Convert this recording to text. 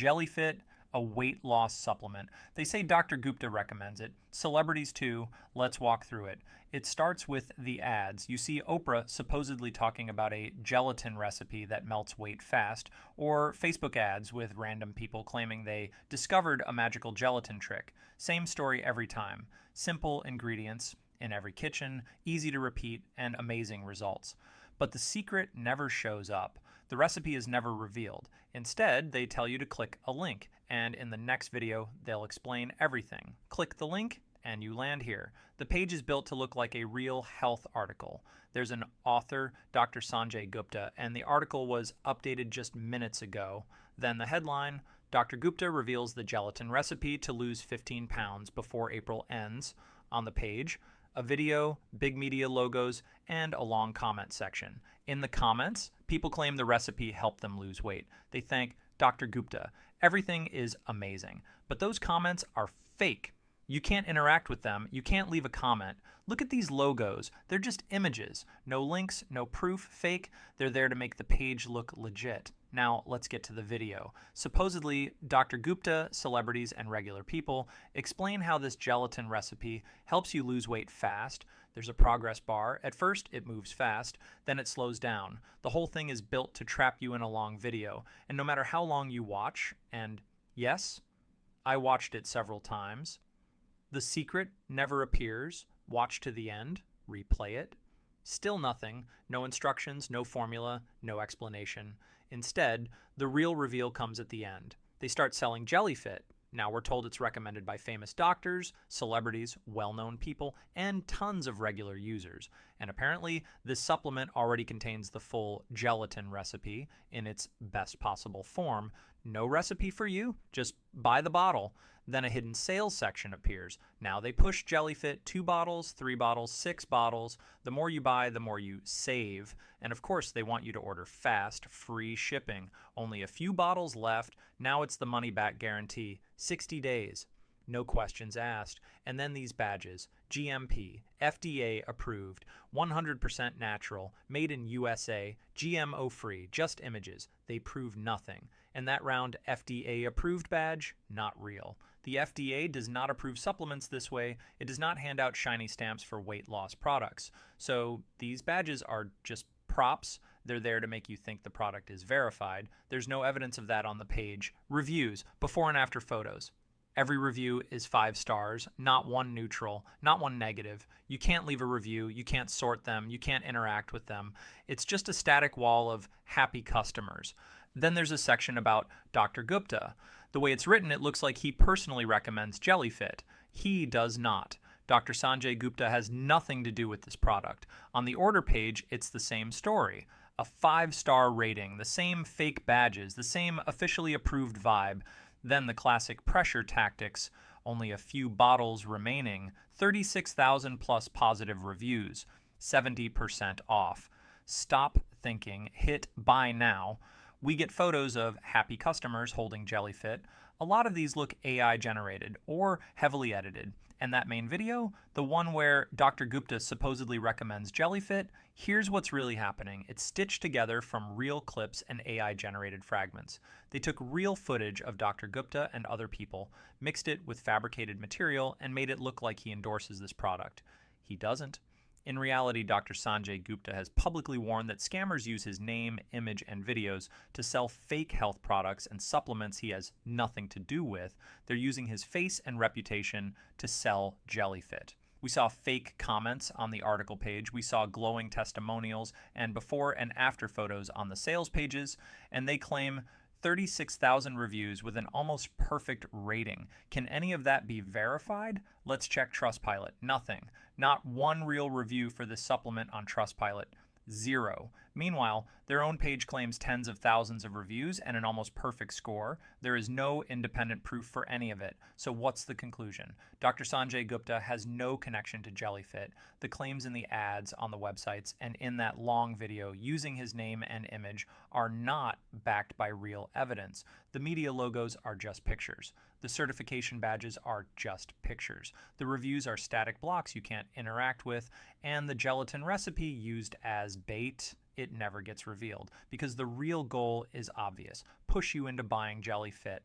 JellyFit, a weight loss supplement. They say Dr. Gupta recommends it. Celebrities too. Let's walk through it. It starts with the ads. You see Oprah supposedly talking about a gelatin recipe that melts weight fast, or Facebook ads with random people claiming they discovered a magical gelatin trick. Same story every time. Simple ingredients in every kitchen, easy to repeat, and amazing results. But the secret never shows up. The recipe is never revealed. Instead, they tell you to click a link, and in the next video, they'll explain everything. Click the link, and you land here. The page is built to look like a real health article. There's an author, Dr. Sanjay Gupta, and the article was updated just minutes ago. Then the headline, Dr. Gupta reveals the gelatin recipe to lose 15 pounds before April ends. On the page, a video, big media logos, and a long comment section. In the comments, people claim the recipe helped them lose weight. They thank Dr. Gupta. Everything is amazing. But those comments are fake. You can't interact with them. You can't leave a comment. Look at these logos. They're just images. No links, no proof, fake. They're there to make the page look legit. Now, let's get to the video. Supposedly, Dr. Gupta, celebrities, and regular people explain how this gelatin recipe helps you lose weight fast. There's a progress bar. At first, it moves fast, then it slows down. The whole thing is built to trap you in a long video. And no matter how long you watch, and yes, I watched it several times, the secret never appears. Watch to the end, replay it. Still nothing, no instructions, no formula, no explanation. Instead, the real reveal comes at the end. They start selling JellyFit. Now we're told it's recommended by famous doctors, celebrities, well-known people, and tons of regular users. And apparently, this supplement already contains the full gelatin recipe in its best possible form. No recipe for you, just buy the bottle. Then a hidden sales section appears. Now they push JellyFit 2 bottles, 3 bottles, 6 bottles. The more you buy, the more you save. And of course, they want you to order fast, free shipping. Only a few bottles left. Now it's the money back guarantee. 60 days. No questions asked. And then these badges. GMP, FDA approved, 100% natural, made in USA, GMO free, just images. They prove nothing. And that round FDA approved badge, not real. The FDA does not approve supplements this way. It does not hand out shiny stamps for weight loss products. So these badges are just props. They're there to make you think the product is verified. There's no evidence of that on the page. Reviews, before and after photos. Every review is 5 stars, not one neutral, not one negative. You can't leave a review, you can't sort them, you can't interact with them. It's just a static wall of happy customers. Then there's a section about Dr. Gupta. The way it's written, it looks like he personally recommends JellyFit. He does not. Dr. Sanjay Gupta has nothing to do with this product. On the order page, it's the same story. A 5-star rating, the same fake badges, the same officially approved vibe. Then the classic pressure tactics, only a few bottles remaining, 36,000 plus positive reviews, 70% off. Stop thinking, hit buy now. We get photos of happy customers holding JellyFit. A lot of these look AI generated or heavily edited. And that main video, the one where Dr. Gupta supposedly recommends JellyFit, here's what's really happening. It's stitched together from real clips and AI generated fragments. They took real footage of Dr. Gupta and other people, mixed it with fabricated material, and made it look like he endorses this product. He doesn't. In reality, Dr. Sanjay Gupta has publicly warned that scammers use his name, image, and videos to sell fake health products and supplements he has nothing to do with. They're using his face and reputation to sell JellyFit. We saw fake comments on the article page. We saw glowing testimonials and before and after photos on the sales pages, and they claim 36,000 reviews with an almost perfect rating. Can any of that be verified? Let's check Trustpilot. Nothing. Not one real review for this supplement on Trustpilot. 0. Meanwhile, their own page claims tens of thousands of reviews and an almost perfect score. There is no independent proof for any of it. So what's the conclusion? Dr. Sanjay Gupta has no connection to JellyFit. The claims in the ads on the websites and in that long video using his name and image are not backed by real evidence. The media logos are just pictures. The certification badges are just pictures. The reviews are static blocks you can't interact with, and the gelatin recipe used as bait, it never gets revealed because the real goal is obvious. Push you into buying JellyFit